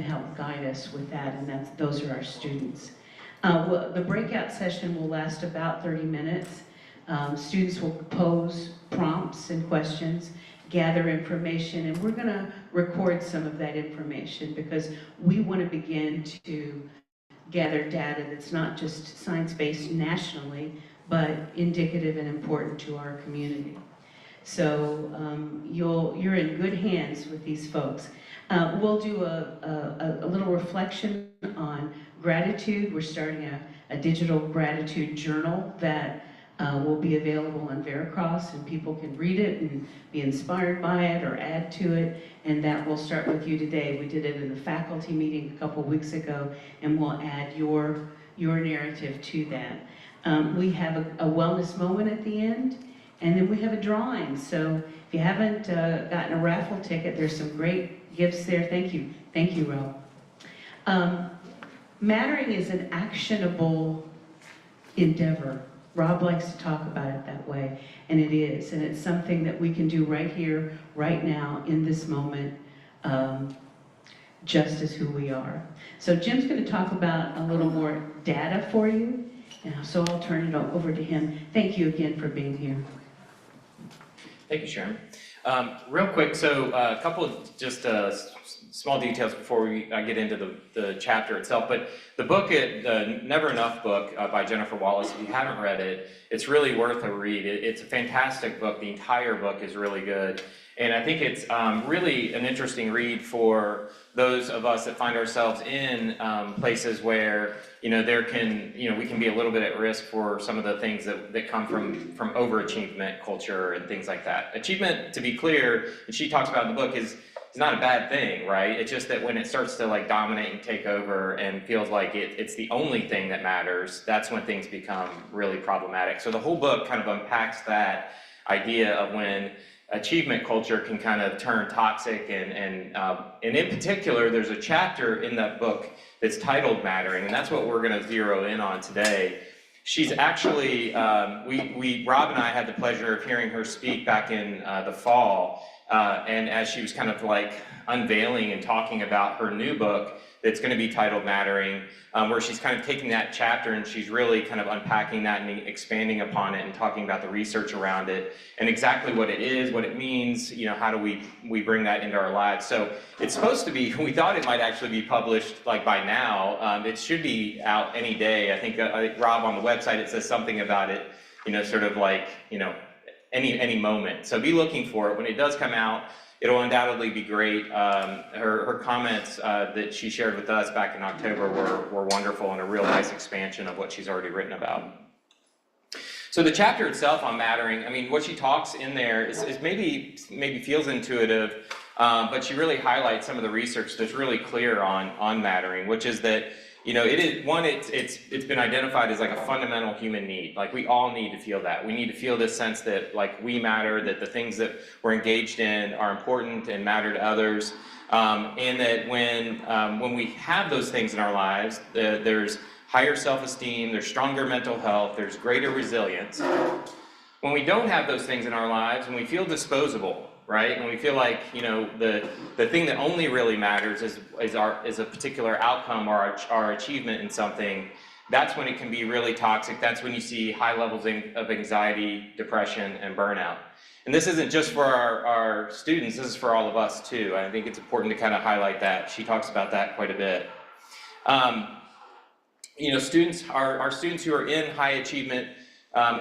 help guide us with that, and those are our students. The breakout session will last about 30 minutes. Students will pose prompts and questions, gather information, and we're going to record some of that information because we want to begin to gather data that's not just science-based nationally, but indicative and important to our community. So you're in good hands with these folks. We'll do a little reflection on gratitude. We're starting a digital gratitude journal that will be available on Veracross, and people can read it and be inspired by it or add to it, and that will start with you today. We did it in the faculty meeting a couple weeks ago, and we'll add your narrative to that. We have a wellness moment at the end, and then we have a drawing. So if you haven't gotten a raffle ticket, there's some great gifts there. Thank you, Rob. Mattering is an actionable endeavor. Rob likes to talk about it that way, and it is. And it's something that we can do right here, right now, in this moment, just as who we are. So Jim's going to talk about a little more data for you, so I'll turn it over to him. Thank you again for being here. Thank you, Sharon. Real quick, so a couple of just small details before I get into the chapter itself. But the book, the Never Enough book by Jennifer Wallace, if you haven't read it, it's really worth a read. It's a fantastic book. The entire book is really good. And I think it's really an interesting read for those of us that find ourselves in places where, we can be a little bit at risk for some of the things that come from overachievement culture and things like that. Achievement, to be clear, and she talks about in the book, is not a bad thing, right? It's just that when it starts to like dominate and take over and feels like it's the only thing that matters, that's when things become really problematic. So the whole book kind of unpacks that idea of when achievement culture can kind of turn toxic, and in particular, there's a chapter in that book that's titled Mattering, and that's what we're going to zero in on today. She's actually, Rob and I had the pleasure of hearing her speak back in the fall, and as she was kind of like unveiling and talking about her new book that's going to be titled Mattering, where she's kind of taking that chapter and she's really kind of unpacking that and expanding upon it and talking about the research around it and exactly what it is, what it means, how do we bring that into our lives. So it's supposed to be, we thought it might actually be published like by now. It should be out any day. I think Rob, on the website, it says something about it, sort of like, any moment. So be looking for it. When it does come out, it'll undoubtedly be great. Her comments that she shared with us back in October were wonderful and a real nice expansion of what she's already written about. So the chapter itself on mattering, I mean, what she talks in there is maybe feels intuitive, but she really highlights some of the research that's really clear on mattering, which is that it is one. It's been identified as like a fundamental human need. Like we all need to feel that. We need to feel this sense that like we matter, that the things that we're engaged in are important and matter to others, and that when we have those things in our lives, there's higher self-esteem, there's stronger mental health, there's greater resilience. When we don't have those things in our lives, when we feel disposable, right? When we feel like the thing that only really matters is a particular outcome or our achievement in something, that's when it can be really toxic. That's when you see high levels of anxiety, depression, and burnout. And this isn't just for our students, this is for all of us too. I think it's important to kind of highlight that. She talks about that quite a bit. Students, our students who are in high achievement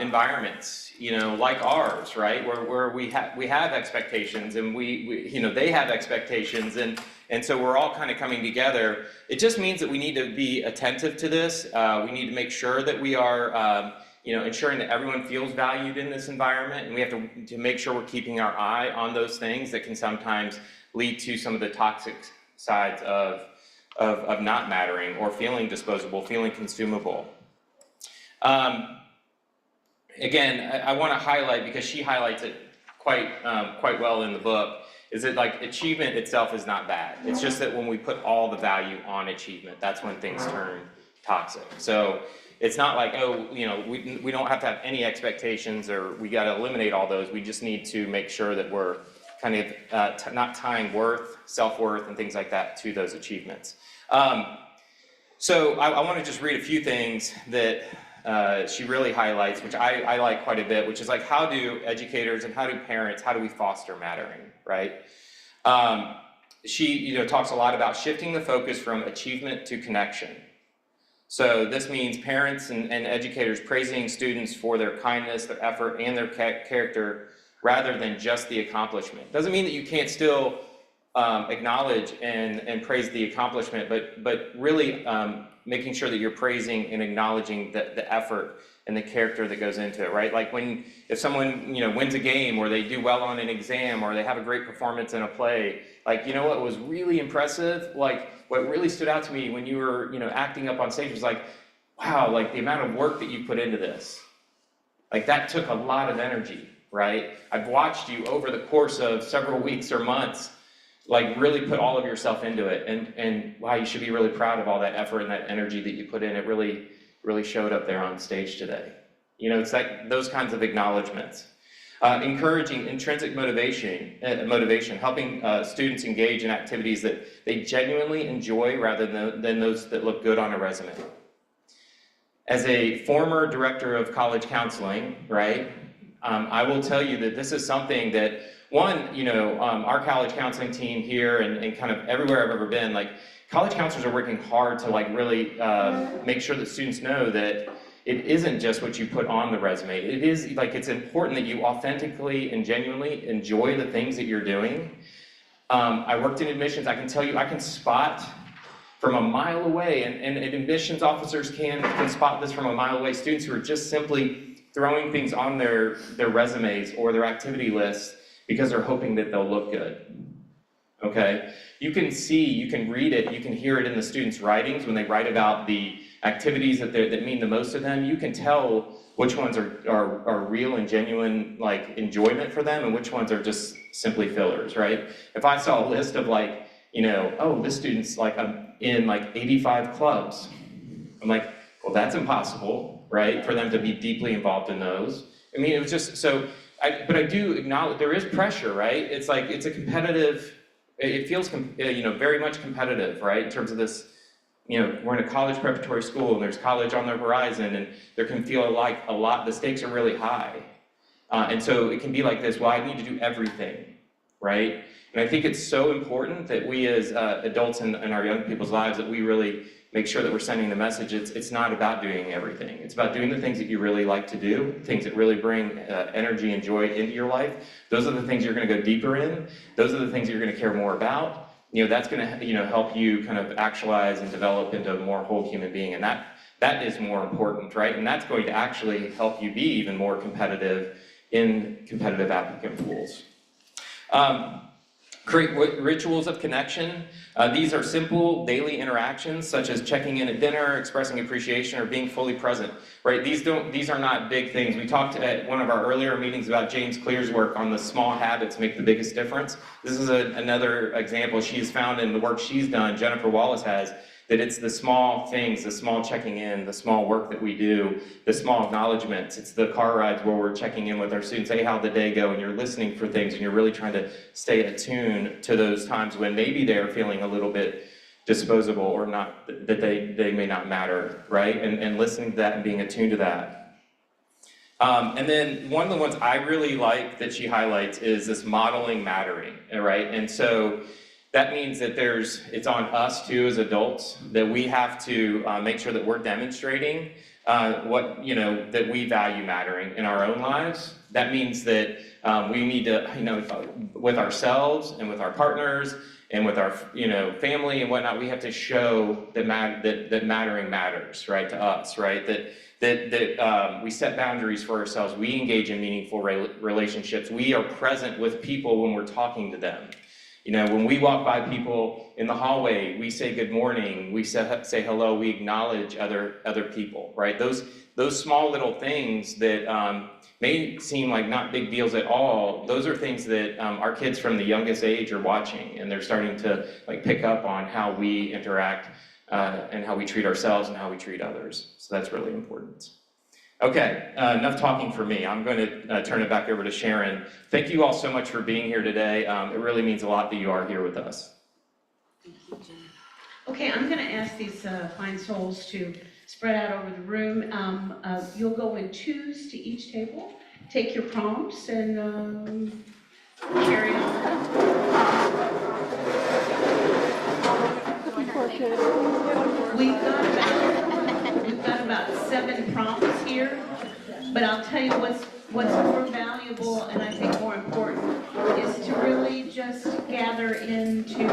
environments, like ours, right, where we have expectations, and they have expectations, and so we're all kind of coming together. It just means that we need to be attentive to this. We need to make sure that we are, ensuring that everyone feels valued in this environment, and we have to make sure we're keeping our eye on those things that can sometimes lead to some of the toxic sides of not mattering or feeling disposable, feeling consumable. Again, I want to highlight, because she highlights it quite well in the book, is that like achievement itself is not bad. It's just that when we put all the value on achievement, that's when things turn toxic. So it's not like, we don't have to have any expectations or we got to eliminate all those. We just need to make sure that we're kind of not tying worth, self-worth, and things like that to those achievements. So I want to just read a few things that she really highlights, which I like quite a bit, which is like, how do educators and how do parents, how do we foster mattering, right? She talks a lot about shifting the focus from achievement to connection. So this means parents and educators praising students for their kindness, their effort, and their character, rather than just the accomplishment. Doesn't mean that you can't still acknowledge and praise the accomplishment, but really making sure that you're praising and acknowledging the effort and the character that goes into it, right? Like if someone wins a game, or they do well on an exam, or they have a great performance in a play, like what was really impressive, like what really stood out to me when you were acting up on stage was like, wow, like the amount of work that you put into this, like that took a lot of energy, right? I've watched you over the course of several weeks or months, like really put all of yourself into it, and wow, you should be really proud of all that effort and that energy that you put in. It really showed up there on stage today. It's like those kinds of acknowledgments. Encouraging intrinsic motivation, helping students engage in activities that they genuinely enjoy rather than those that look good on a resume. As a former director of college counseling, right, I will tell you that this is something that, our college counseling team here and kind of everywhere I've ever been, like college counselors are working hard to like really make sure that students know that it isn't just what you put on the resume. It is like, it's important that you authentically and genuinely enjoy the things that you're doing. I worked in admissions. I can tell you, I can spot from a mile away, and admissions officers can spot this from a mile away, students who are just simply throwing things on their resumes or their activity lists because they're hoping that they'll look good, okay? You can see, you can read it, you can hear it in the students' writings when they write about the activities that mean the most to them. You can tell which ones are real and genuine like enjoyment for them and which ones are just simply fillers, right? If I saw a list of like, oh, this student's like in like 85 clubs, I'm like, well, that's impossible, right? For them to be deeply involved in those. I mean, it was just so, but I do acknowledge there is pressure, right? It's like, it's a competitive, it feels, very much competitive, right? In terms of this, we're in a college preparatory school and there's college on the horizon, and there can feel like the stakes are really high. And so it can be like this, well, I need to do everything, right? And I think it's so important that we as adults in our young people's lives, that we really make sure that we're sending the message. It's not about doing everything. It's about doing the things that you really like to do, things that really bring energy and joy into your life. Those are the things you're gonna go deeper in. Those are the things you're gonna care more about. That's gonna help you kind of actualize and develop into a more whole human being. And that is more important, right? And that's going to actually help you be even more competitive in competitive applicant pools. Create rituals of connection. These are simple daily interactions, such as checking in at dinner, expressing appreciation, or being fully present, right? These are not big things. We talked at one of our earlier meetings about James Clear's work on the small habits make the biggest difference. This is another example she's found in the work she's done, Jennifer Wallace has, that it's the small things, the small checking in, the small work that we do, the small acknowledgements. It's the car rides where we're checking in with our students, hey, how'd the day go? And you're listening for things, and you're really trying to stay attuned to those times when maybe they're feeling a little bit disposable or not, that they may not matter, right? And listening to that and being attuned to that. And then one of the ones I really like that she highlights is this modeling mattering, right? And so that means that it's on us too as adults, that we have to make sure that we're demonstrating that we value mattering in our own lives. That means that we need to, with ourselves and with our partners and with our, family and whatnot, we have to show that mattering matters, right, to us, right? That we set boundaries for ourselves. We engage in meaningful relationships. We are present with people when we're talking to them. When we walk by people in the hallway, we say good morning, we say hello, we acknowledge other people, right? Those small little things that may seem like not big deals at all, those are things that our kids from the youngest age are watching, and they're starting to like pick up on how we interact and how we treat ourselves and how we treat others. So that's really important. Okay, enough talking for me. I'm going to turn it back over to Sharon. Thank you all so much for being here today. It really means a lot that you are here with us. Okay, I'm going to ask these fine souls to spread out over the room. You'll go in twos to each table. Take your prompts and carry on. We've got about 7 prompts here, but I'll tell you what's more valuable and I think more important is to really just gather into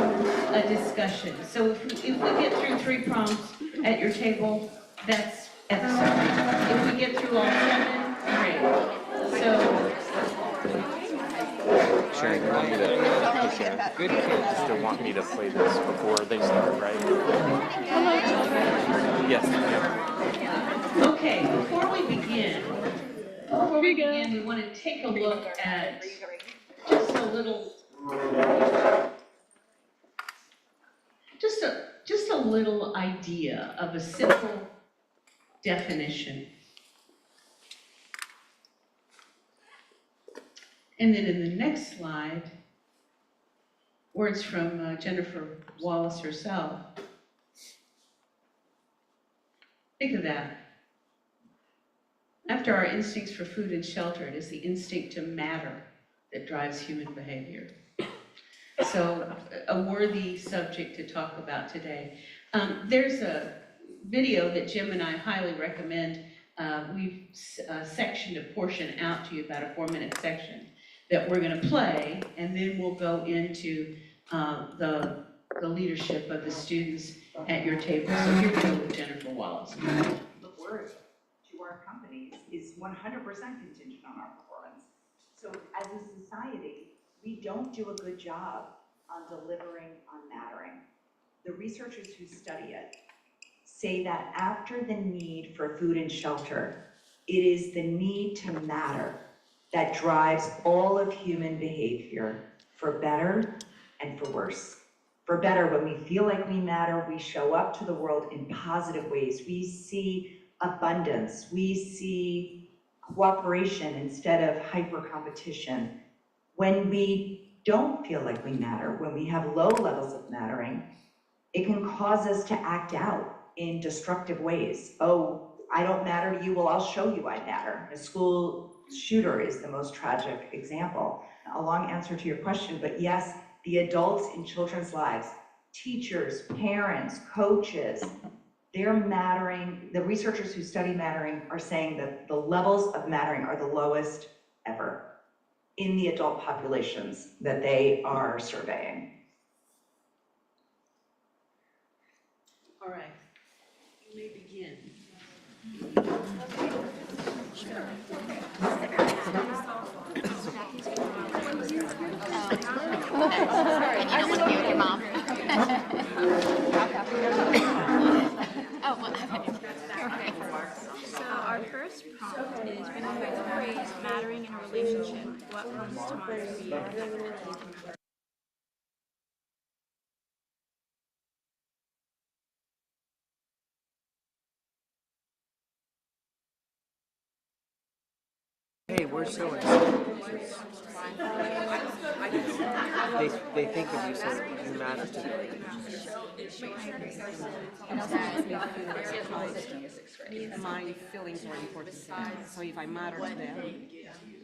a discussion. So if we get through 3 prompts at your table, that's excellent. If we get through all 7, great. So Sharon, you want me to, Sharon, good kids still want me to play this before they start, right? Yes. Yeah. okay, before we begin, we want to take a look at just a little, just a little idea of a simple definition. And then in the next slide, words from Jennifer Wallace herself. Think of that. After our instincts for food and shelter, it is the instinct to matter that drives human behavior. So, a worthy subject to talk about today. There's a video that Jim and I highly recommend. We've sectioned a portion out to you, about a 4-minute section, that we're going to play, and then we'll go into the leadership of the students at your table. So here we go with Jennifer Wallace. The word to our companies is 100% contingent on our performance. So as a society, we don't do a good job on delivering on mattering. The researchers who study it say that after the need for food and shelter, it is the need to matter that drives all of human behavior, for better and for worse. For better, when we feel like we matter, we show up to the world in positive ways. We see abundance, we see cooperation instead of hyper-competition. When we don't feel like we matter, when we have low levels of mattering, it can cause us to act out in destructive ways. Oh, I don't matter to you, well, I'll show you I matter. A school shooter is the most tragic example. A long answer to your question, but yes, the adults in children's lives, teachers, parents, coaches, they're mattering. The researchers who study mattering are saying that the levels of mattering are the lowest ever in the adult populations that they are surveying. All right, you may begin. And you don't want to be with your mom. Oh, well, So our first prompt is, when you hear the phrase mattering in a relationship, what comes to mind for you? Hey, we're so excited. They think of you so you matter to them. My feelings are important to them. So if I matter to them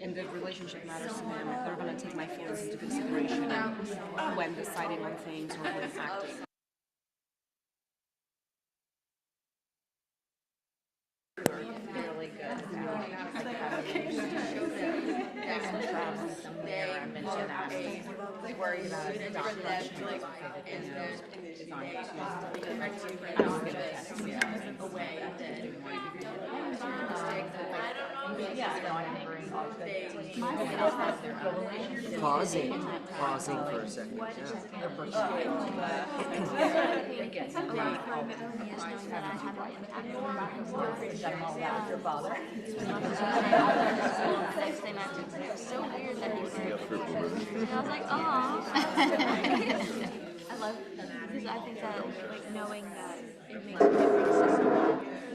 and the relationship matters to them, they're going to take my feelings into consideration when deciding on things or when acting. Really good traveling somewhere. I mentioned I was worried about a doctor and it's on Tuesday. I was going to text you away Pausing for a second. next day after, it was so weird that he was and I was like, aw. I love that because I think that like knowing that it makes a difference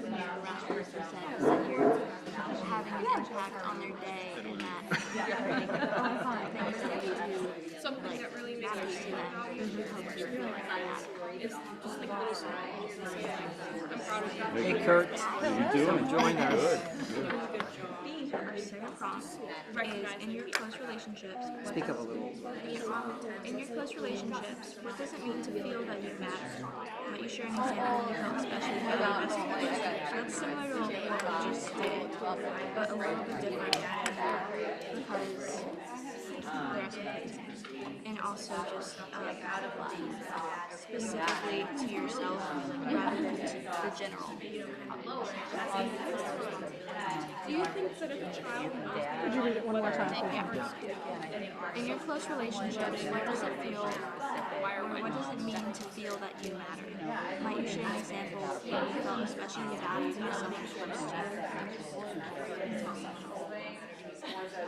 when you're around a person that you're an impact on their day and that things that they do Something that really makes matters me to them helps you feel like they matter. is just like little small things that say like, I'm proud of you. Hey Kurt, join us. Our second prompt is in your close relationships. Speak up a little. In your close relationships, what does it mean to feel that you matter? Might you share an example when you felt especially valued? So that's similar to what we just did, but a little bit different because there are some things. And also just specifically to yourself rather than to the general. Do you think that if a child could you read it one more time? In your close relationships, what does it feel, or what does it mean to feel that you matter? Might you share an example when you felt especially valued or someone close to you?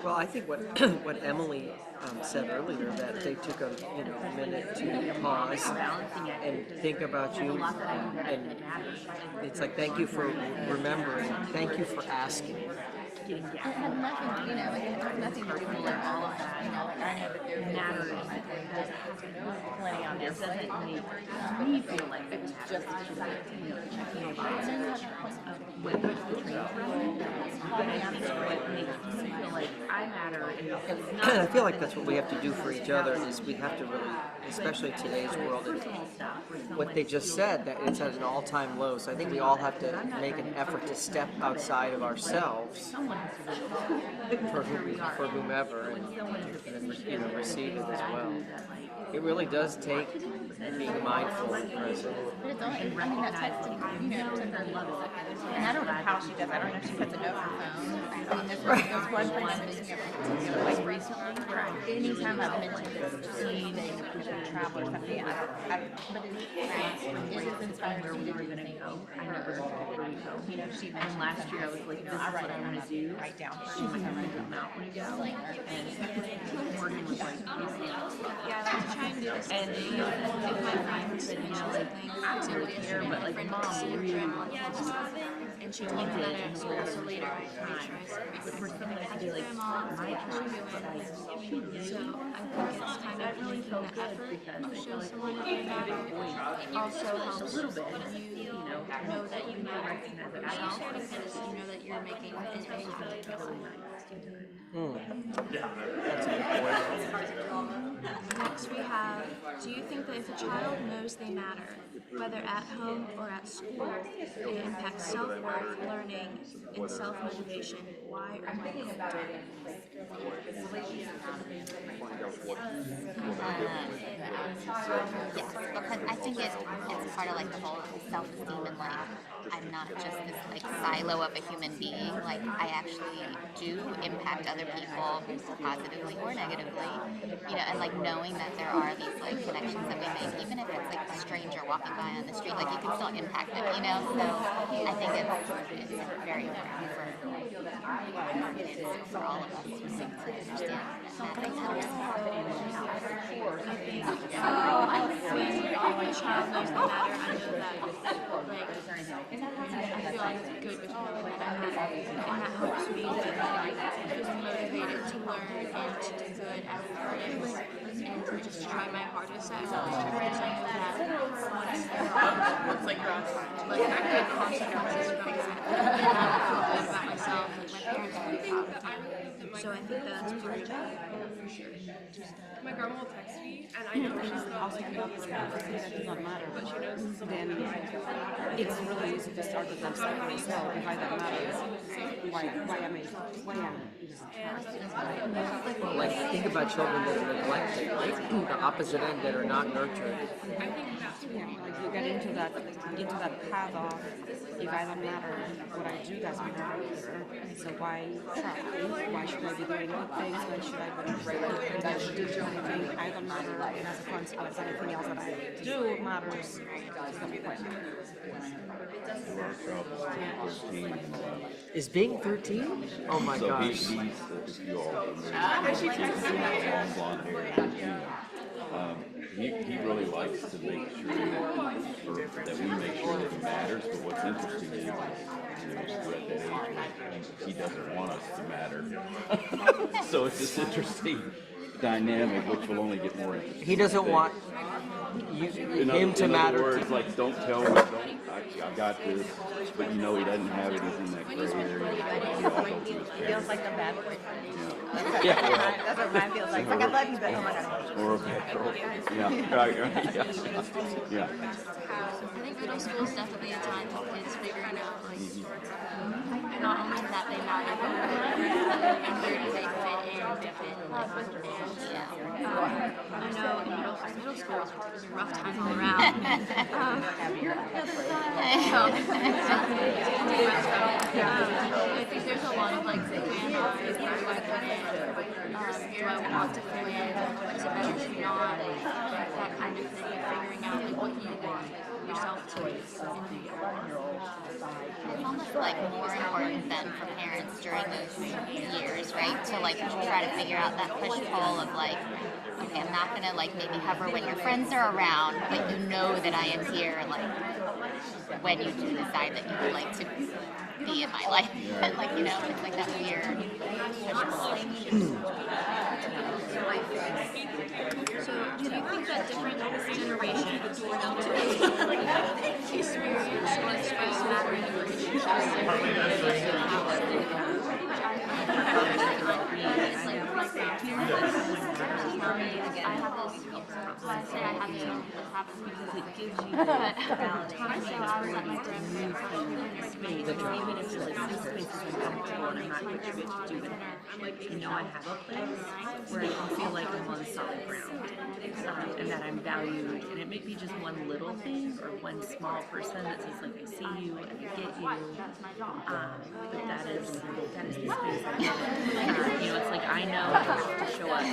Well, I think what what Emily said earlier, that they took a minute to pause and think about you, and it's like, thank you for remembering, thank you for asking. It had nothing, it had nothing to do with like all of that, like I know that there matters that plenty on this doesn't make me feel like it's just checking a box of what makes the train but it's what makes me feel like I matter, and I feel like that's what we have to do for each other, is we have to really, especially in today's world, what they just said, that it's at an all-time low, so I think we all have to make an effort to step outside of ourselves for whomever, and receive it as well. It really does take being mindful and present. but it's only running that text to her level. And I don't know how she does. I don't know if she puts a note on her phone. I mean, there's one thing like recently where anytime I've mentioned seeing a travel or something, but it has been fun where we were going to go. I never know where we go. She mentioned last year I was like, this is what I want to do. Write down. She's like, I'm going to go mountain ago. And Morgan was like, Yeah, I like to try and do this. and if my friend said, like, I don't care, but like mom really wants to And she told me that at school, so later I made sure I said, but for something to be like, my child, but I so I think it's kind of really making the effort to show someone that you matter. It also helps a little bit, you know that you matter yourself because you know that you're making an impact. That's a good point. Next we have, do you think that if a child knows they matter, whether at home or at school, it impacts self-worth, learning, and self-motivation? Why or why not? Yes, because I think it's part of like the whole self-esteem and like I'm not just this like silo of a human being. Like I actually do impact other people positively or negatively, and like knowing that there are these like connections that we make, even if it's like a stranger walking by on the street, like you can still impact them, So I think it's very important for all of us to understand that mattering helps. When a child knows they matter, I know that, like, I feel like good with knowing that I matter, and that helps me feel motivated to learn and to do good at learning, and to just try my hardest at learning, because I know that once there are, like good consequences from that, and I will feel good about myself, and my parents will be proud of me. So I think that's part of it, for sure. My grandma will text me, and I know she's not Also, if it's that does not matter, then it's really easy to start with themselves. Well, if I don't matter, why am I? Like, think about children that are neglected, like the opposite end, that are not nurtured. Yeah, like you get into that path of if I don't matter, what I do doesn't matter either. So why try? Why should I be doing good things? Why should I be do anything? I don't matter, and as a consequence, anything else that I do matters. Is being 13? Oh my So gosh. he's if you all remember, he's long blonde hair. He really likes to make sure that we make sure that matters, but what's interesting is we're at that age where he doesn't want us to matter. So it's this interesting dynamic, which will only get more interesting. He doesn't want him to in matter. other words, like, don't tell me, I got this, but you know he doesn't have it, he's in that gray area. It feels like a bad boyfriend. Yeah. That's what mine feels like. It's like I love you, but oh my god. Or a bad girl. Yeah, right, yeah. Yeah. I think middle school is definitely a time for kids figuring out, like, not only that they matter, but and where do they fit in, I know middle school is a rough time all around. I think there's a lot of like handoffs. Where do I fit in? Do I want to fit in? Is it better to not? That kind of thing. Figuring out like what you want yourself to be. It's almost like more important than for parents during those years, right? To like try to figure out that push-pull of like, okay, I'm not gonna like maybe hover when your friends are around, but you know that I am here like when you do decide that you would like to be in my life. And like, you know, it's like that weird push-pull. So, do you think that different generations need to experience or express mattering relationships? I say I have to happen because it gives you time. So I was at my grandparents' Even if it's like some spaces uncomfortable and I'm not quite sure what to do with it, you know I have a place where I can feel like I'm on solid ground and that I'm valued. And it may be just one little thing or one small person that says like, I see you, I get you, but that is the space I have. You know, it's like I know I have to show up to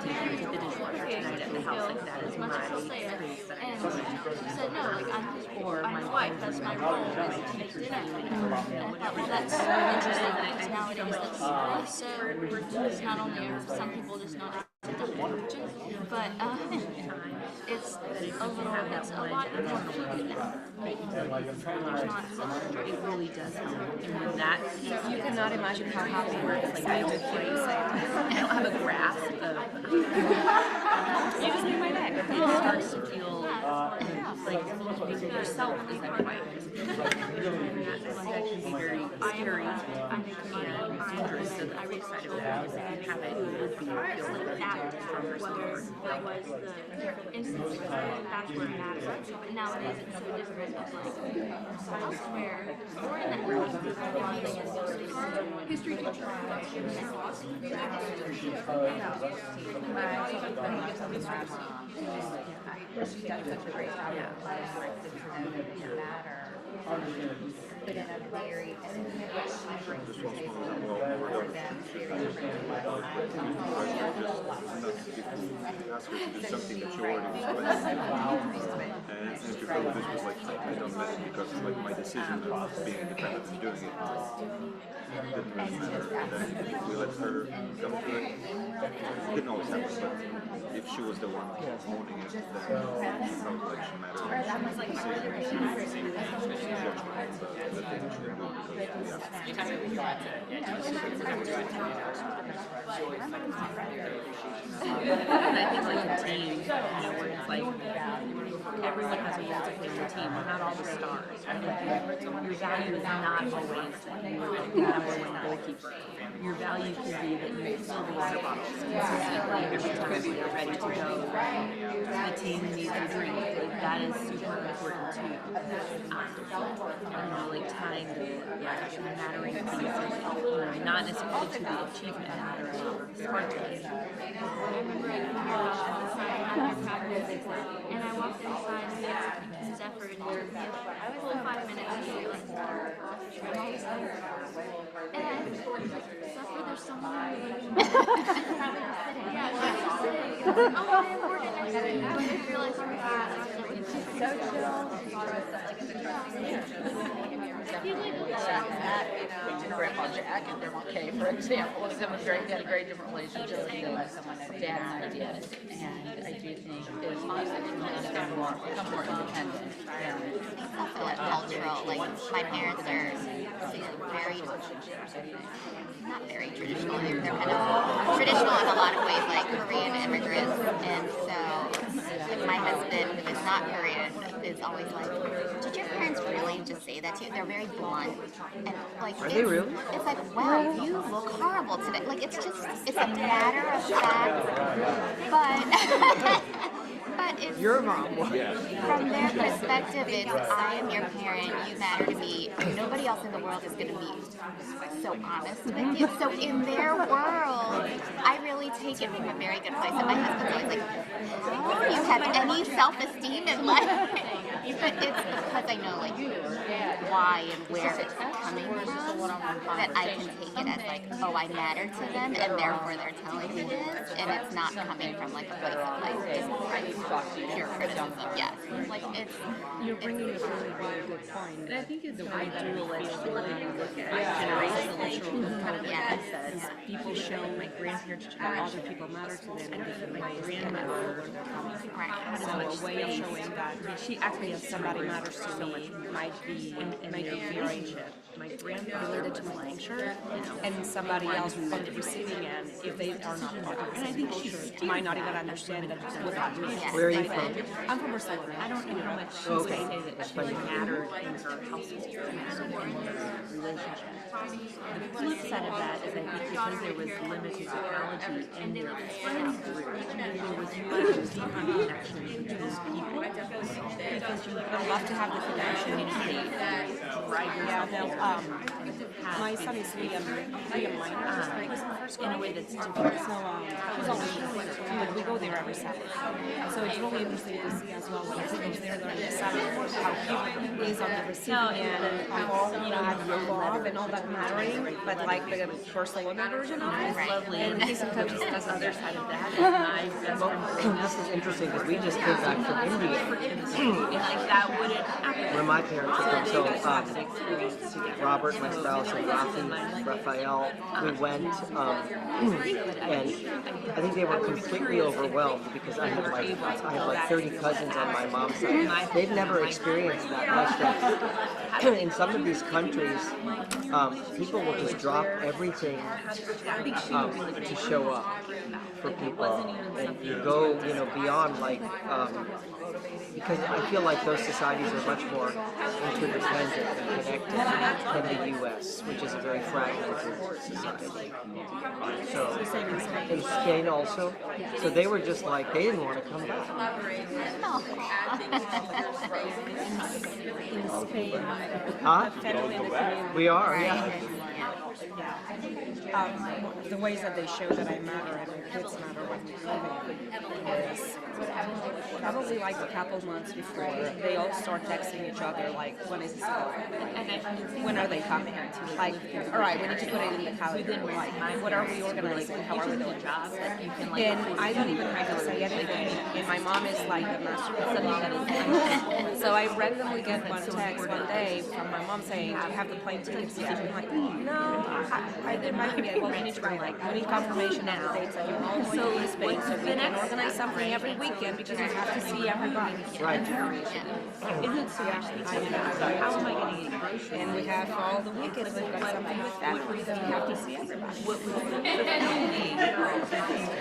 take the dishwasher tonight at the house. Like that is my space that I have. She said, no, like I'm his wife, that's my role, is to make dinner. And I thought, well, that's so interesting because nowadays that's so reduced. Not only are some people just not but it's a lot more fluid now. There's not such a It really does help. And when that, you cannot imagine how happy we're. It's like I have a place. I don't have a grasp of. You just need my neck. It starts to feel like yourself is that quiet. That can be very scary and dangerous. So I'm excited about it. If you have it, you would feel like that. What was the instance that's where it matters. But nowadays it's so different. It's like elsewhere or in that history teacher. She does such a great job of like the traditions matter. But in a very, and then what she brings to the table for them, ask her to do something that she already was requesting. And to her, this was like, I don't miss it because like my decision of being independent and doing it didn't really matter. And then if we let her come to it, it didn't always happen, but if she was the one owning it, then she felt like she mattered. The thing she would do because, and I think like a team, you know, where it's like everyone has a role to play in the team. We're not all the stars. Right? Like your value is not always the number one goalkeeper. Your value could be that you fill the water bottles consistently every time you're ready to go. The team needs a drink. Like that is super important too. You know, like tying the mattering pieces, not necessarily to the achievement or sparkling. I remember and I walked inside and Zephyr and I was like 5 minutes and she like and I was like, Zephyr, there's someone in the room. Yeah, she was sitting. Oh, I'm working. I didn't realize her that. So chill. Grandpa Jack and Grandma Kay, for example, they had a very different relationship than Dad and I did. And I do think as my become more independent. It's also a cultural, like, my parents are very, not very traditional, they're kind of traditional in a lot of ways, like Korean immigrants, and so my husband, who is not Korean, is always like, did your parents really just say that to you? They're very blunt, and like, Are they really? It's like, wow, you look horrible today. Like, it's a matter of fact, but but it's Your mom. from their perspective, it's I am your parent, you matter to me. Nobody else in the world is going to be so honest with you. So in their world, I really take it from a very good place. And my husband's always like, how do you have any self-esteem in life? But it's because I know like why and where it's coming from that I can take it as like, oh, I matter to them, and therefore they're telling me this, and it's not coming from like a place of like just pure criticism. Yes, like it's. You're bringing a really good point. And I think it's the way that we look at generational kind of says people show my grandparents show other people matter to them, and different my grandmother where they're coming from. Right. So a way of showing that she actually if somebody matters to me might be very my grandmother related to my culture, and somebody else on the receiving end, if they are not part of the culture, might not even understand that what that means. Where are you from? I'm from Barcelona. I don't know how much she Okay. say that she mattered in her household relationship. The flip side of that is I think because there was limited technology in their friend group, there was much deeper connection between people. Because you would love to have the connection, communicate, drive yourself. My son is Liam Minor, in a way that's different. So he's always we go there every Saturday. So it's really interesting to see as well when he goes there during the Saturday how he is on the receiving end and have your love and all that mattering, but like the Barcelona version of it. Lovely. And he sometimes just does the other side of that. This is interesting because we just came back from India. Like that wouldn't Where my parents were from. So Robert, my spouse, and Raphael, we went, and I think they were completely overwhelmed because I have like 30 cousins on my mom's side. They've never experienced that much. That in some of these countries, people will just drop everything to show up for people, and you go, beyond like. Because I feel like those societies are much more interdependent and connected than the U.S., which is a very fragmented society. So, in Spain also, so they were just like, they didn't want to come back. In Spain, Huh? family and the community. We are, yeah. The ways that they show that I matter and my kids matter when we live is probably like a couple months before they all start texting each other like, when is this going? When are they coming? Like, all right, we need to put it in the calendar. Like, what are we organizing? How are we doing jobs? And I don't even have to say anything. And my mom is like the master. So I randomly get one text one day from my mom saying, "Do you have the plane tickets yet?" I'm like, "No, it might be. Well, we need to we need confirmation now. Dates that you're all going to Spain, so we can organize something every weekend because we have to see everybody." Right. Isn't it so actually? How am I getting it? And we have all the weekends. We've got something with that because we have to see everybody.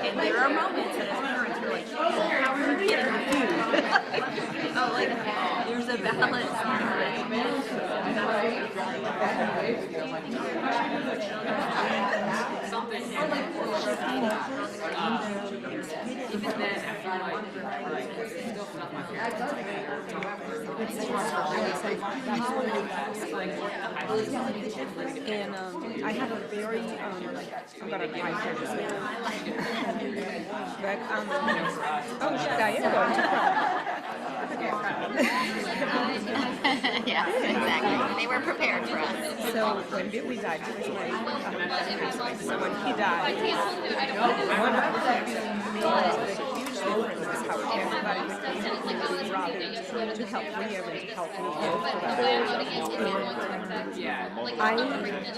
and there are moments that as parents you're like, how are you getting confused? Oh, like there's a balance And I have a very, I'm gonna be my character. But, oh, Yeah, exactly. They were prepared for us. so when Billy died, so when he died, one of the things that made a huge difference how everybody would rather to help Liam and to help me go for that. I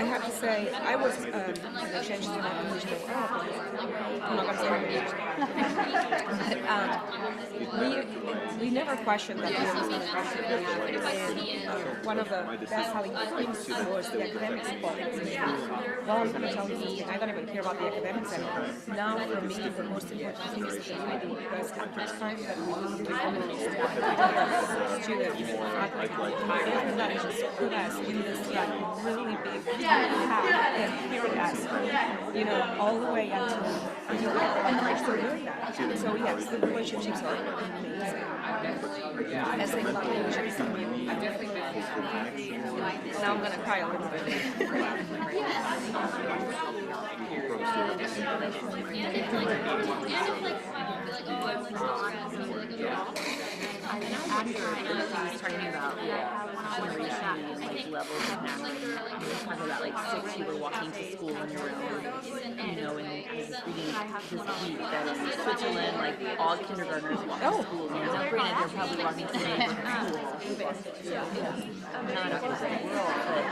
have to say, I was the changes in my English were I'm not going to say we never questioned that he was in and one of the best selling things was the academics part. Well, I'm going to tell you something. I don't even care about the academics anymore. Now, for me, the most important thing is the community because after time that we need to almost students, and that just put us in this like really big path and carried us, you know, all the way until we're still doing that. So yes, the relationships are amazing. As they love relationships, now I'm going to cry a little bit. After I was talking about generation and like levels of mastery, talking about like 6 you were walking to school on your own, you know, and I was just reading this week that in Switzerland, like all kindergartners walk to school. Now, granted, they're probably walking to the neighborhood school, not up to the world, but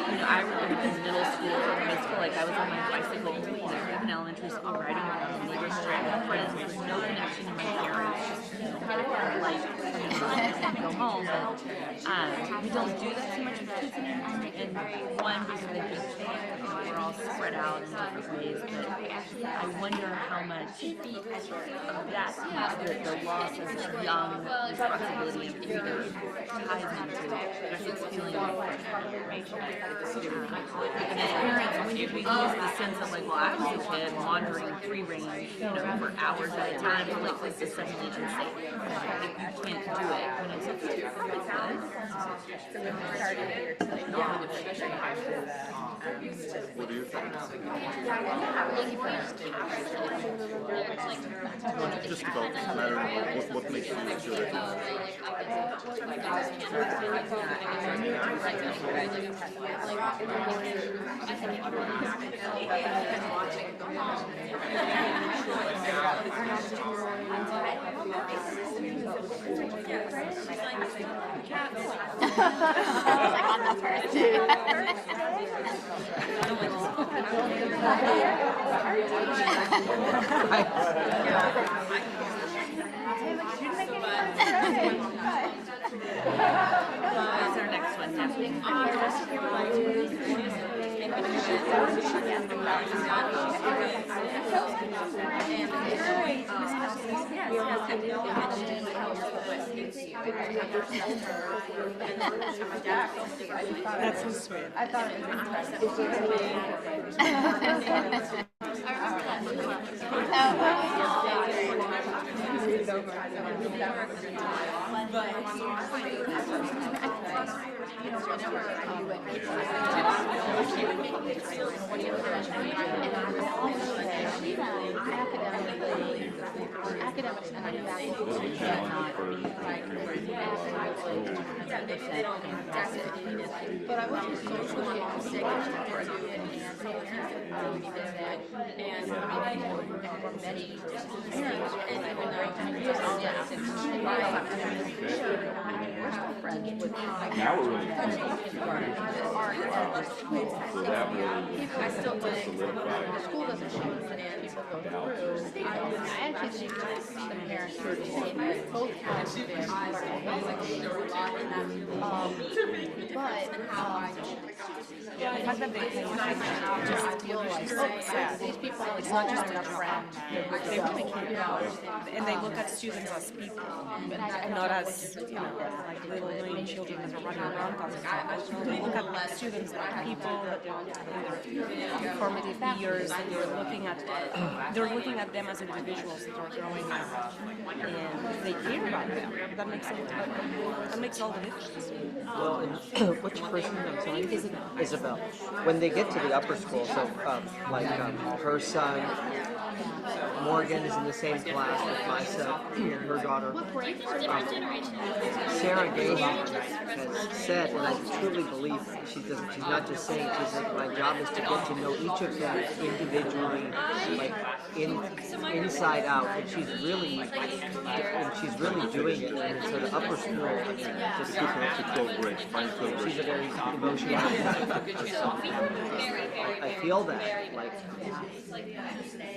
you know, I remember in middle school or high school, like I was on my bicycle, you know, in elementary school, riding around the neighborhood with friends with no connection to my parents, like go home, but we don't do that so much with kids anymore. And one, because I think we're all spread out in different ways, but I wonder how much of that, the loss of young responsibility and freedom ties into kids feeling like and as parents, when we lose the sense of like, well, I was a kid wandering free range, you know, for hours at a time, and like this is suddenly just safe. You can't do it. You know, so it's What do you think? Just about mattering what makes you feel What's our next one? That's so sweet. I thought it was impressive. Academics and faculty cannot but I was just socially and many parents and Now we're really so that really I still think solidified. the school doesn't show us and people go through. I actually think the parents are the same way. Both parents have been The fact that they just feel like so sad. these people, It's not just their friend. They really care. And they look at students as people, not as, you know, like little annoying children that are running around causing trouble. They look at students like people that in their formative years, and they're looking at them as individuals that are growing up, and they care about them. That makes all the difference. Well, and which person I'm telling you, Isabel, when they get to the upper school, so like her son Morgan is in the same class with my son and her daughter. Sarah Gahan has said, and I truly believe it, she's not just saying it, she's like, my job is to get to know each of them individually, like inside out, and she's really doing it. And so the upper school, I mean, just It's up to 12th grade, mine's 12th grade. she's a very emotional. I feel that, like,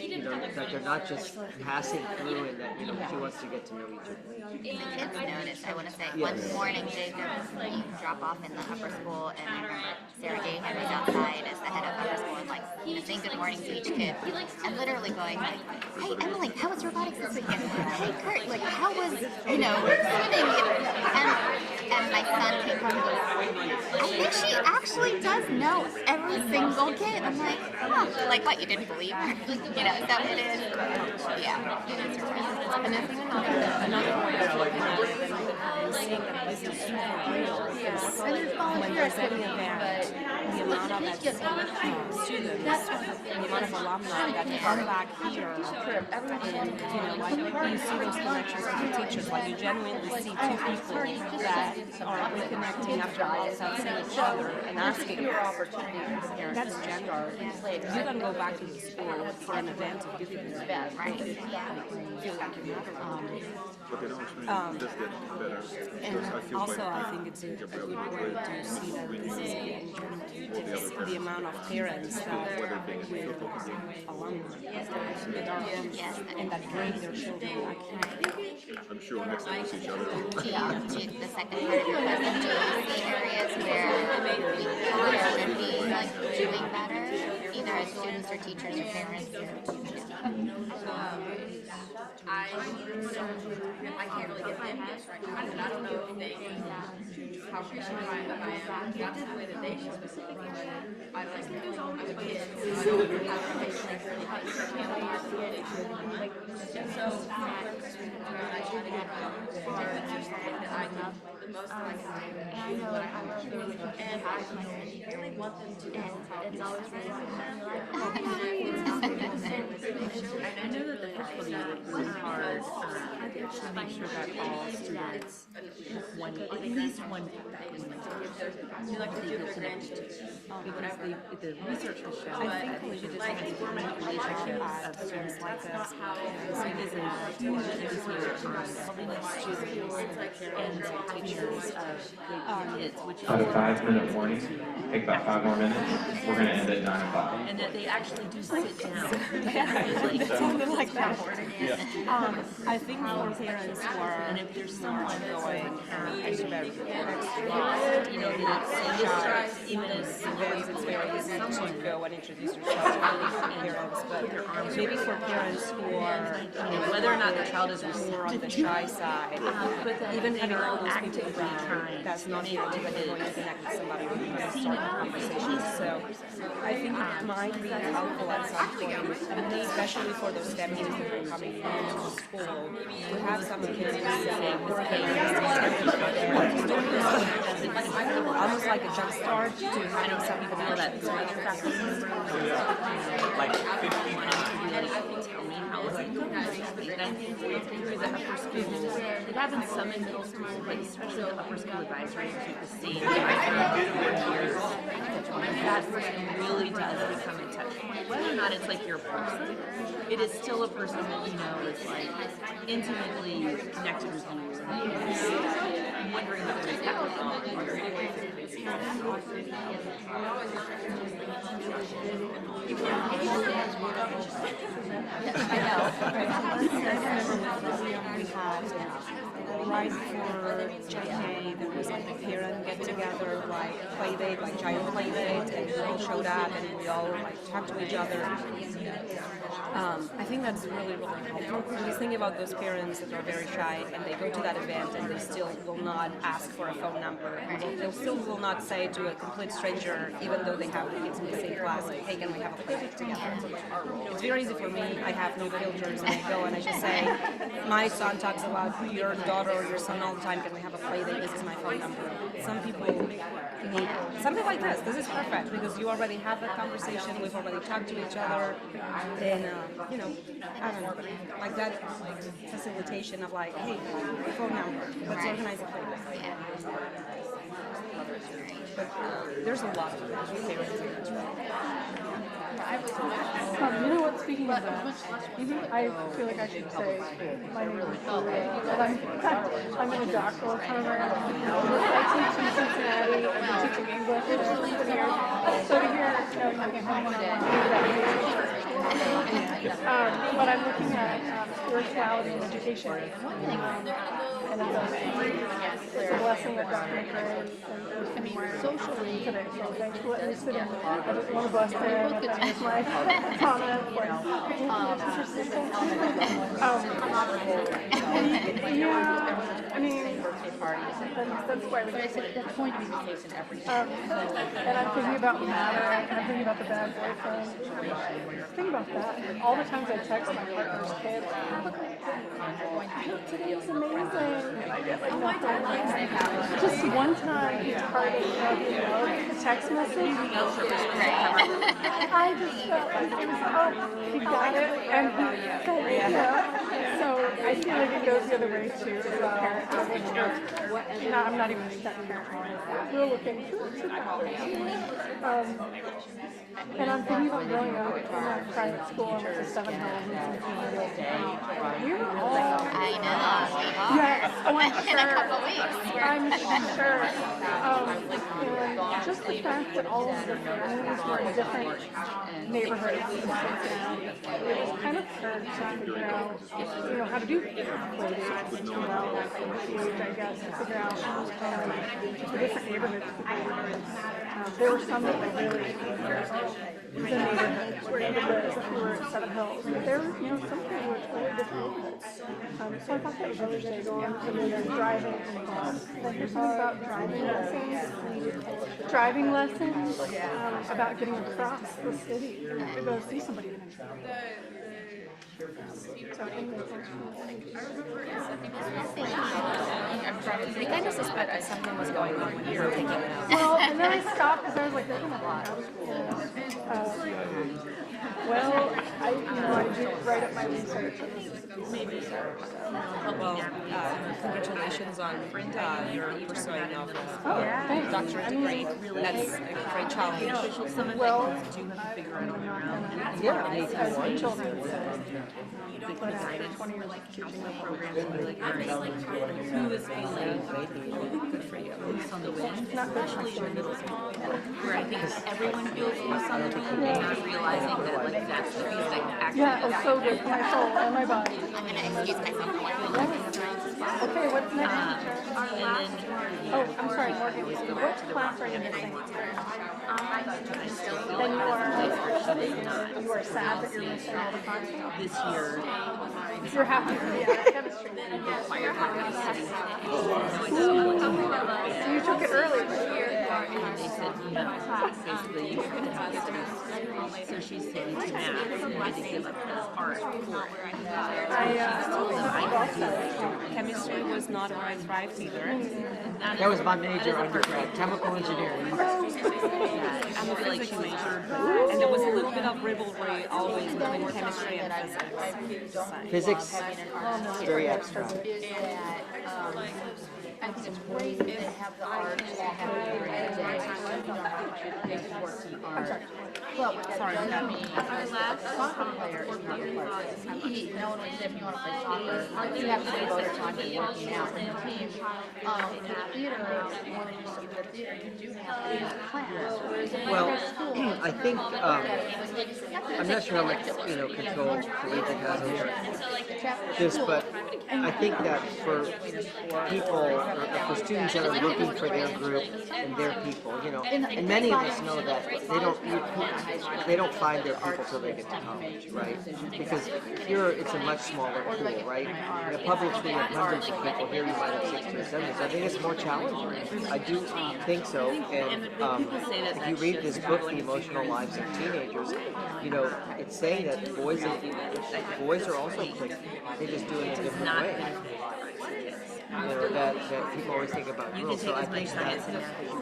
you know, that they're not just passing through, and that, you know, she wants to get to know each other. The kids noticed, I want to say, Yes. one morning Jacob, we drop off in the upper school, and I remember Sarah Gahan was outside as the head of upper school, and like saying good morning to each kid, and literally going like, hey Emily, how was robotics this weekend? Hey Kurt, like how was, you know, swimming? And my son came home and goes, I think she actually does know every single kid. I'm like, huh, like what, you didn't believe her? You know, so it is, yeah, it is real. And I think another way of looking at it and seeing that this is super real is when there's any event, the amount of students and the amount of alumni that come back here and, you know, like you see those connections with the teachers, like you genuinely see two people that are reconnecting after months of seeing each other and asking that's gender. You can go back to the school for an event of different right? Feel like you're not But they don't explain it does get better. and Because I feel also, like I think it's a good way to see that this is the amount of parents that with alumni that are and that bring their children back here. I'm sure next time we see each other. The second part of your question, do you see areas where we could be like doing better, either as students or teachers or parents? I can't really get them this right now, and I don't know if they, how appreciative I am, not the way that they should specifically, but I like, I'm a kid, so I don't have a relationship really high, so I try to get that I know the most that I can do, what I have to do, and I really want them to know how it's always I know that the first year worked really hard to make sure that all students have one, at least one faculty mentor. you like to do their grants Because the research has shown that they should just have a permanent relationship of students like this. And so this is and teachers of kids, which About a 5-minute warning, take about 5 more minutes, we're gonna end at 9 o'clock. and that they actually do sit down. Something like that. I think for parents who are And if there's someone going extra, you know, that it's even as events, it's very easy to go and introduce yourself to parents, but maybe for parents who are, you know, whether or not the child is more on the shy side, even having all those people around, that's not the idea that you're going to connect with somebody who can start a conversation. So I think it might be helpful at some point, especially for those families that are coming into the school, to have some of the kids say, almost like a jump start to having some people know that Like 15 and I think tell me how it's and I think for the upper school, it happens some in middle school, but especially the upper school advisory keep the same years. That person really does become in touch. Whether or not it's like your person, it is still a person that you know is like intimately connected with you. And wondering if there's I know. Right for JK, there was like a parent get together, like play date, like giant play date, and we all showed up and we all like talked to each other. I think that's really, really helpful. I'm just thinking about those parents that are very shy and they go to that event and they still will not ask for a phone number. They still will not say to a complete stranger, even though they have the kids in the same class, like, hey, can we have a play date together? It's very easy for me. I have no filters and I go and I just say, my son talks about your daughter or your son all the time. Can we have a play date? This is my phone number. Some people something like this. This is perfect because you already have that conversation. We've already talked to each other, and you know, I don't know, like that, like facilitation of like, hey, phone number. Let's organize a phone number. But there's a lot of parents in this room. You know what, speaking of that, I feel like I should say my name is Julia, and I'm in a doctoral program. I teach in Cincinnati, I'm teaching English here. So to hear, you know, you can have one on but I'm looking at spirituality and education. And it's a blessing that Dr. McRae and socially today. So thanks for letting me sit in. I just want to bless there. That is my comment. Yeah, I mean, that's why we that's going to be the case in every and I'm thinking about matter, and I'm thinking about the bad boyfriend. Think about that. All the times I text my partner's kid, today was amazing. And I get like nothing. Just one time he targeted the text message. I just felt like it was, oh, he got it, and he said, yeah. So I feel like it goes the other way too. As a parent, I'm not even a step parent. We're looking and I'm thinking about growing up in a private school and it's a 7 Hills and we were all. I know. Yes, oh, I'm In a couple weeks. I'm sure. And just the fact that all of the families were in different neighborhoods, it was kind of hard to figure out, you know, how to do playdate, you know, I guess, to figure out the different neighborhoods. There were some that were really the neighborhoods where neighborhoods if we were at 7 Hills. But there were, you know, some people were totally different neighborhoods. So I thought that was interesting going and then driving involved. Then there's something about driving lessons, about getting across the city to go see somebody. We kind of suspected something was going on when you were thinking about it. Well, and then I stopped because I was like, well, I did write up my research. Well, congratulations on your pursuing of doctorate degree. That's a great challenge. Well, Yeah, as children said, but after 20 years of teaching the program, Who is feeling good for you? not good for students. Where I think everyone feels something and not realizing that like that's the piece that actually. Yeah, it was so good for my soul and my body. I'm going to excuse myself for 1 minute. Okay, what's next, teacher? Oh, I'm sorry, Morgan. What class are you missing? Then you are sad that you're missing all the content. This year, You're happy to be out of chemistry. So you took it early. they said, you know, basically you have to have this. So she's saying to math, you had to give up art for chemistry was not where I thrived either. That was my major undergrad, chemical engineering. I'm a physics major, and there was a little bit of rivalry always between chemistry and physics. Physics, very abstract. I think it's great to have the art and have well, sorry, not me. Our last soccer player is not he, no one was if you want to play soccer, you have to devote your time to working out in the team. The theater, when you see the theater, you do have to use class. Well, I think, I'm not sure how much, control collegiate has over this, but I think that for people, or for students that are looking for their group and their people, and many of us know that they don't find their people till they get to college, right? Because here it's a much smaller pool, right? In a public school you have hundreds of people, here you might have 60 or 70, so I think it's more challenging. I do think so, and if you read this book, The Emotional Lives of Teenagers, it's saying that boys are also quick, they just do it in a different way. that people always think about growth. So I think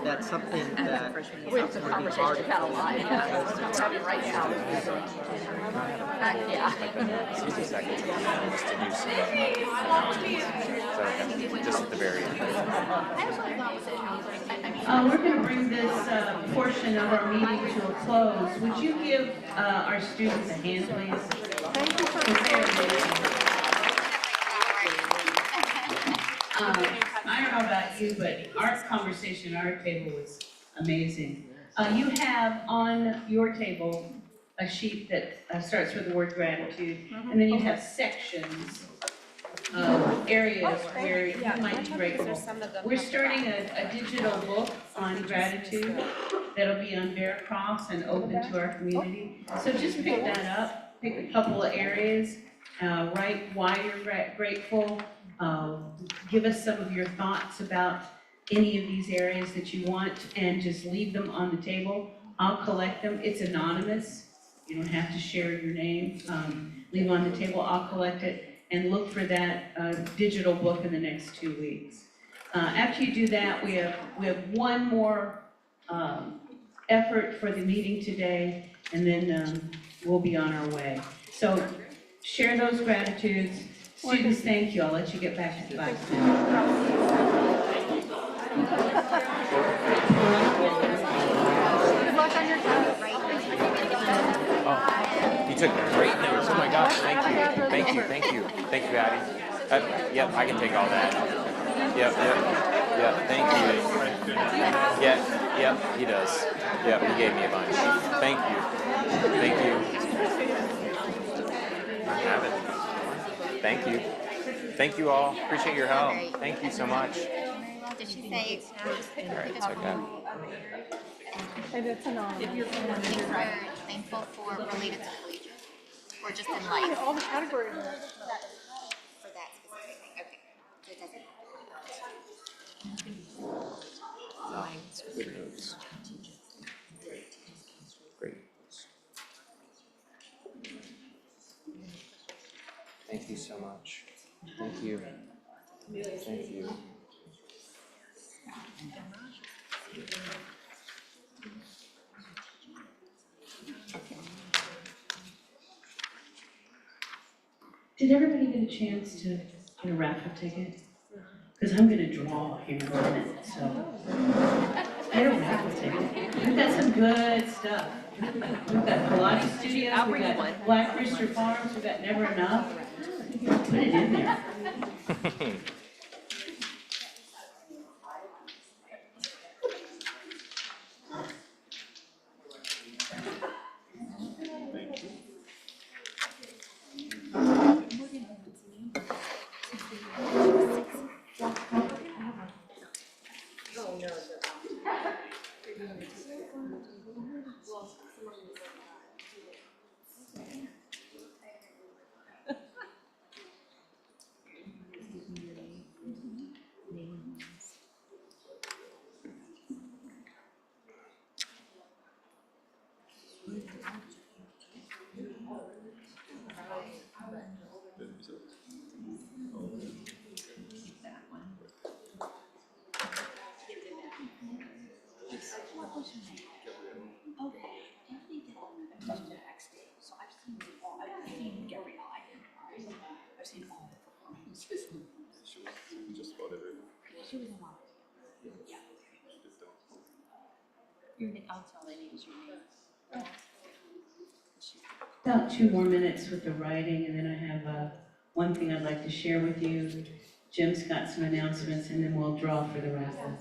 that's something that We have some conversations about a lot. Right now. Excuse me a second, just to do some announcements. Is that okay? Just at the very end. We're going to bring this portion of our meeting to a close. Would you give our students a hand, please? Thank you for I don't know about you, but our conversation at our table was amazing. You have on your table a sheet that starts with the word gratitude, and then you have sections of areas where you might be grateful. We're starting a digital book on gratitude that'll be on Veracross and open to our community. So just pick that up, pick a couple of areas, write why you're grateful, give us some of your thoughts about any of these areas that you want, and just leave them on the table. I'll collect them. It's anonymous. You don't have to share your name. Leave on the table. I'll collect it and look for that digital book in the next 2 weeks. After you do that, we have one more effort for the meeting today, and then we'll be on our way. So share those gratitudes. Students, thank you. I'll let you get back to class now. Good luck on your test. Oh, you took great notes. Oh my gosh, thank you. Thank you, thank you. Thank you, Addie. Yep, I can take all that. Yep, thank you. Yep, he does. Yep, he gave me a bunch. Thank you. Thank you. I have it. Thank you. Thank you all. Appreciate your help. Thank you so much. Did she say? All right, it's okay. And it's anonymous. If you're thankful for related to collegiate, or just in life? All the categories. For that specific thing. Okay. So it doesn't Good notes. Great. Thank you so much. Thank you. Thank you. Did everybody get a chance to get a raffle ticket? Because I'm gonna draw here in a minute, so. Get a raffle ticket. We've got some good stuff. We've got Pilates Studios, we've got Black Rooster Farms, we've got Never Enough. Put it in there. Just about every. About 2 more minutes with the writing, and then I have one thing I'd like to share with you. Jim's got some announcements, and then we'll draw for the raffle.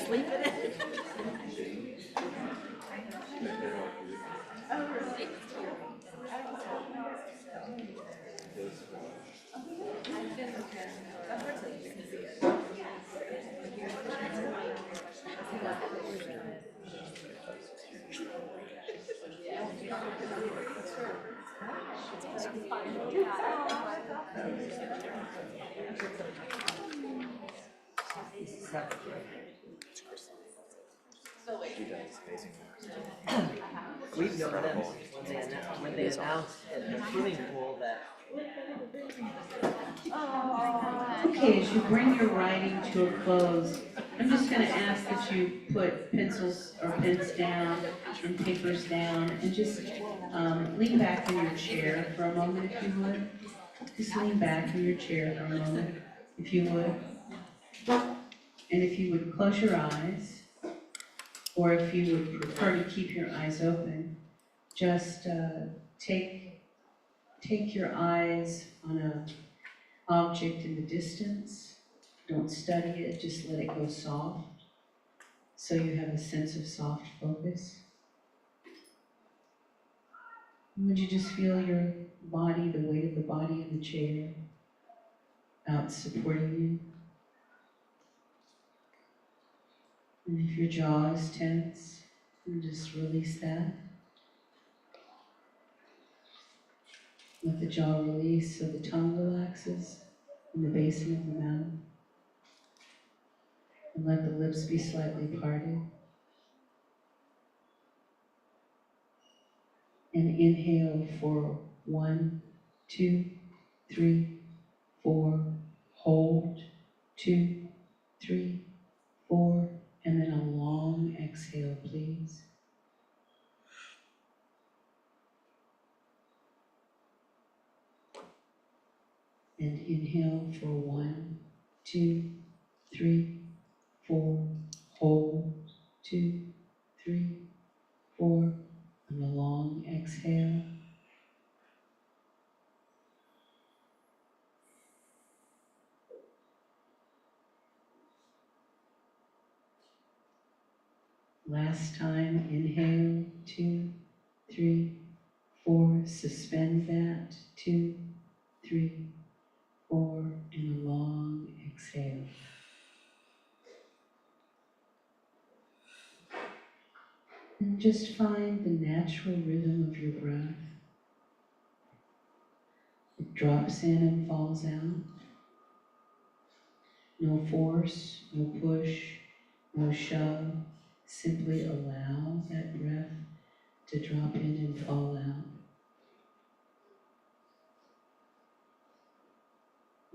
Sleep in it. We've known them when they announced at the swimming pool that. Okay, as you bring your writing to a close, I'm just going to ask that you put pencils or pens down and papers down and just lean back in your chair for a moment if you would. Just lean back in your chair for a moment if you would. And if you would close your eyes, or if you would prefer to keep your eyes open, just take your eyes on an object in the distance. Don't study it, just let it go soft, so you have a sense of soft focus. And would you just feel your body, the weight of the body in the chair, out supporting you? And if your jaw is tense, you just release that. Let the jaw release so the tongue relaxes in the basin of the mouth. And let the lips be slightly parted. And inhale for 1, 2, 3, 4. Hold 2, 3, 4. And then a long exhale, please. And inhale for 1, 2, 3, 4. Hold 2, 3, 4. And a long exhale. Last time, inhale, 2, 3, 4. Suspend that, 2, 3, 4. And a long exhale. And just find the natural rhythm of your breath. It drops in and falls out. No force, no push, no shove. Simply allow that breath to drop in and fall out.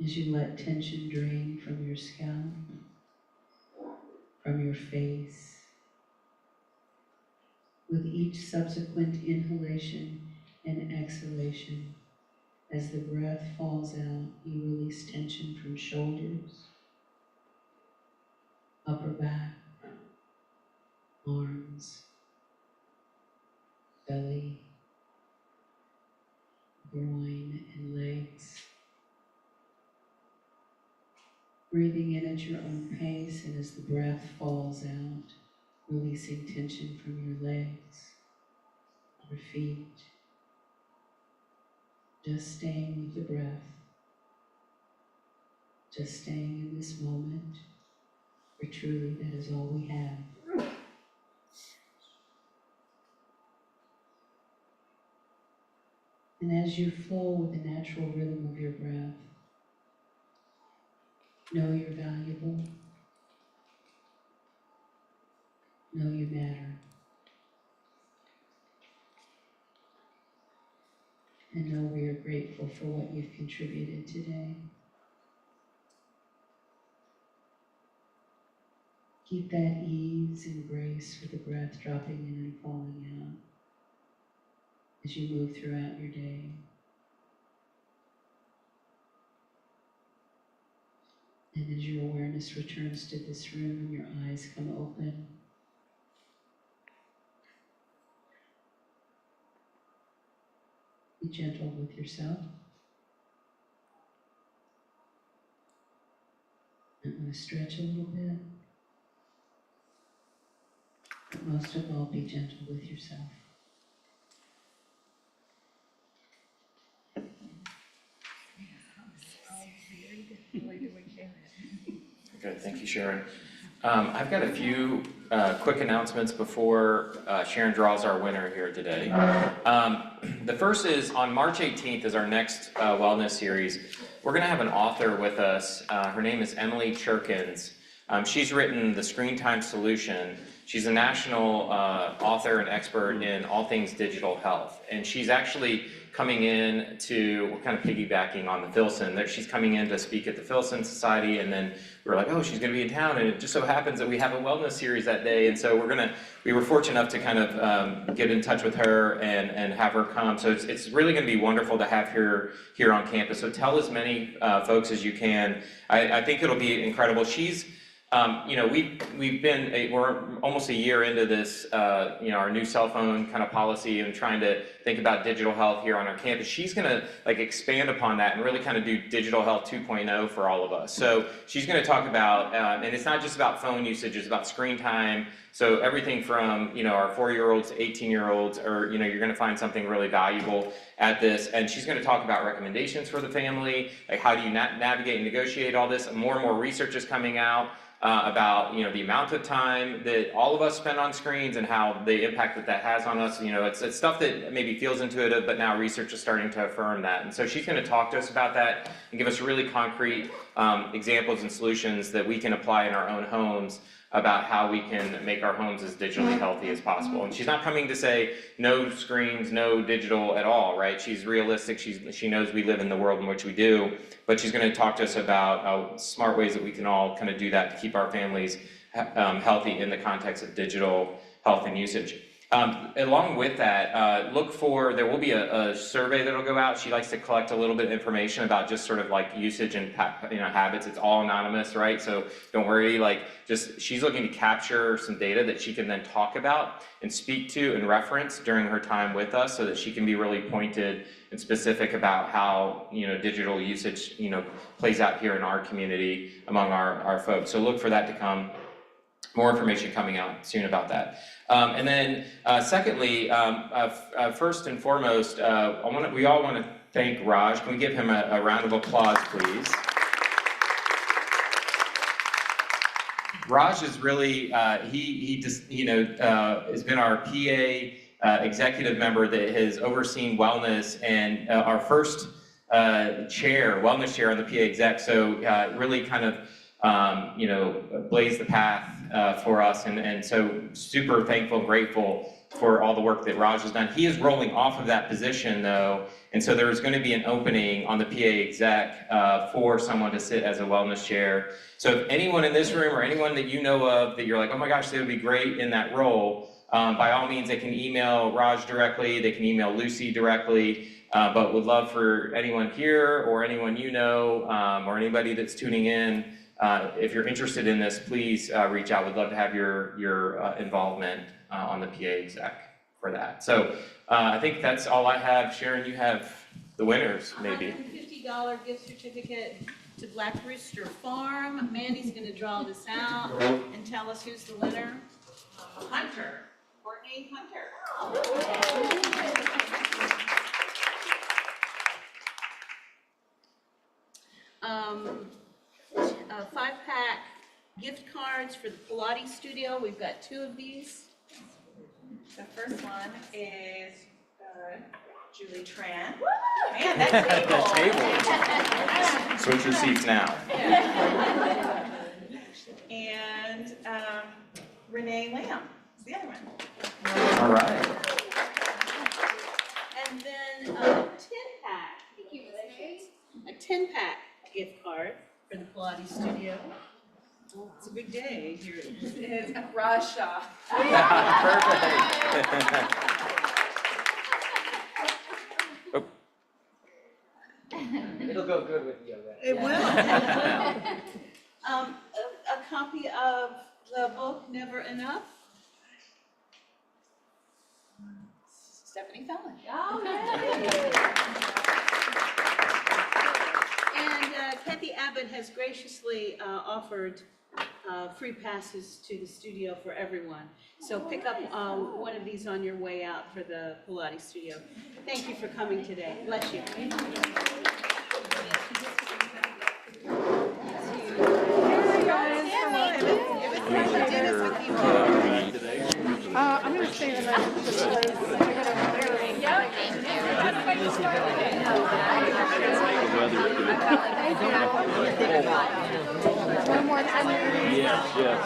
As you let tension drain from your scalp, from your face. With each subsequent inhalation and exhalation, as the breath falls out, you release tension from shoulders, upper back, arms, belly, groin, and legs. Breathing in at your own pace, and as the breath falls out, releasing tension from your legs, your feet. Just staying with the breath. Just staying in this moment, for truly that is all we have. And as you flow with the natural rhythm of your breath, know you're valuable. Know you matter. And know we are grateful for what you've contributed today. Keep that ease and grace with the breath dropping in and falling out as you move throughout your day. And as your awareness returns to this room and your eyes come open, be gentle with yourself. I'm going to stretch a little bit. But most of all, be gentle with yourself. Good, thank you, Sharon. I've got a few quick announcements before Sharon draws our winner here today. The first is on March 18th is our next wellness series. We're going to have an author with us. Her name is Emily Cherkins. She's written The Screen Time Solution. She's a national author and expert in all things digital health. And she's actually coming in to, we're kind of piggybacking on the Filson, that she's coming in to speak at the Filson Society, and then we were like, oh, she's going to be in town, and it just so happens that we have a wellness series that day, and so we were fortunate enough to kind of get in touch with her and have her come. So it's really going to be wonderful to have her here on campus. So tell as many folks as you can. I think it'll be incredible. She's we're almost a year into this, our new cell phone kind of policy and trying to think about digital health here on our campus. She's gonna expand upon that and really kind of do digital health 2.0 for all of us. So she's gonna talk about, and it's not just about phone usage, it's about screen time. So everything from, our 4-year-olds to 18-year-olds, or, you're gonna find something really valuable at this. And she's gonna talk about recommendations for the family, like how do you navigate and negotiate all this. More and more research is coming out about the amount of time that all of us spend on screens and how the impact that has on us. It's stuff that maybe feels intuitive, but now research is starting to affirm that. And so she's going to talk to us about that and give us really concrete examples and solutions that we can apply in our own homes about how we can make our homes as digitally healthy as possible. And she's not coming to say no screens, no digital at all, right? She's realistic. She knows we live in the world in which we do, but she's going to talk to us about smart ways that we can all kind of do that to keep our families healthy in the context of digital health and usage. Along with that, there will be a survey that'll go out. She likes to collect a little bit of information about just sort of like usage and habits. It's all anonymous, right? So don't worry, she's looking to capture some data that she can then talk about and speak to and reference during her time with us so that she can be really pointed and specific about how, digital usage, plays out here in our community among our folks. So look for that to come. More information coming out soon about that. And then secondly, first and foremost, we all want to thank Raj. Can we give him a round of applause, please? Raj is really, he just, has been our PA executive member that has overseen wellness and our first wellness chair on the PA exec. So really kind of, blazed the path for us, and so super thankful and grateful for all the work that Raj has done. He is rolling off of that position though, and so there is going to be an opening on the PA exec for someone to sit as a wellness chair. So if anyone in this room or anyone that you know of that you're like, oh my gosh, they would be great in that role, by all means they can email Raj directly, they can email Lucy directly, but would love for anyone here or anyone or anybody that's tuning in, if you're interested in this, please reach out. We'd love to have your involvement on the PA exec for that. So I think that's all I have. Sharon, you have the winners, maybe. $150 gift certificate to Black Rooster Farm. Mandy's going to draw this out and tell us who's the winner. Hunter. Courtney Hunter. A 5-pack gift cards for the Pilates studio. We've got 2 of these. The first one is Julie Tran. Man, that table. Switch your seats now. And Renee Lamb is the other one. All right. And then a 10-pack. A 10-pack gift card for the Pilates studio. It's a big day here. It's Russia. Perfect. It'll go good with yoga. It will. A copy of the book Never Enough. Stephanie Fallon. And Kathy Abbott has graciously offered free passes to the studio for everyone. So pick up one of these on your way out for the Pilates studio. Thank you for coming today. Bless you. I'm gonna stay the night because I gotta marry. The weather's good. One more time. Yes, yes.